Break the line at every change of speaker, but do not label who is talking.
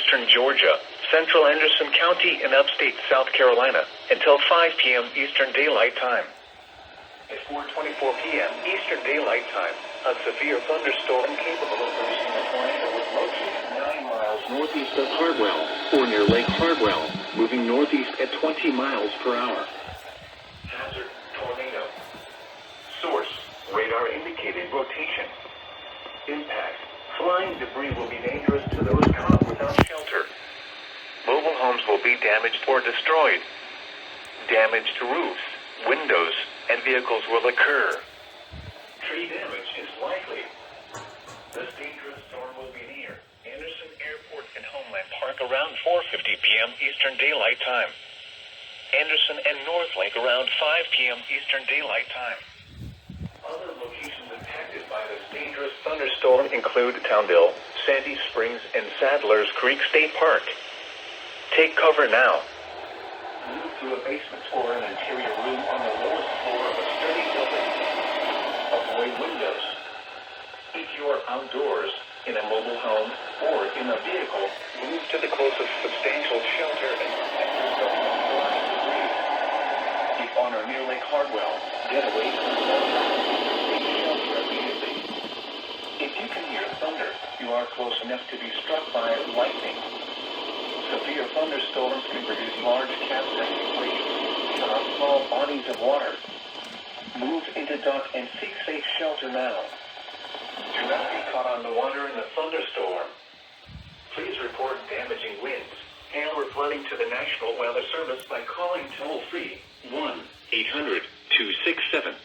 eastern Georgia, central Anderson County, and upstate South Carolina until 5 p.m. Eastern Daylight Time. At 4:24 p.m. Eastern Daylight Time, a severe thunderstorm capable of producing a tornado was located 9 miles northeast of Hardwell, or near Lake Hardwell, moving northeast at 20 miles per hour. Hazard: tornado. Source: radar indicated rotation. Impact: flying debris will be dangerous to those caught without shelter. Mobile homes will be damaged or destroyed. Damage to roofs, windows, and vehicles will occur. Tree damage is likely. This dangerous storm will be near Anderson Airport and Homeland Park around 4:50 p.m. Eastern Daylight Time. Anderson and Northlake around 5 p.m. Eastern Daylight Time. Other locations impacted by this dangerous thunderstorm include Townville, Sandy Springs, and Sadler's Creek State Park. Take cover now. Move to a basement or an interior room on the lowest floor of a sturdy building. Avoid windows. If you are outdoors, in a mobile home, or in a vehicle, move to the closest substantial shelter and protect yourself from flying debris. If on or near Lake Hardwell, get away from the shelter. Take shelter immediately. If you can hear thunder, you are close enough to be struck by lightning. Severe thunderstorms can produce large capsizing waves, shut off small bodies of water. Move into dock and seek safe shelter now. Do not be caught on the water in a thunderstorm. Please report damaging winds, hail, or flooding to the National Weather Service by calling toll-free 1-800-267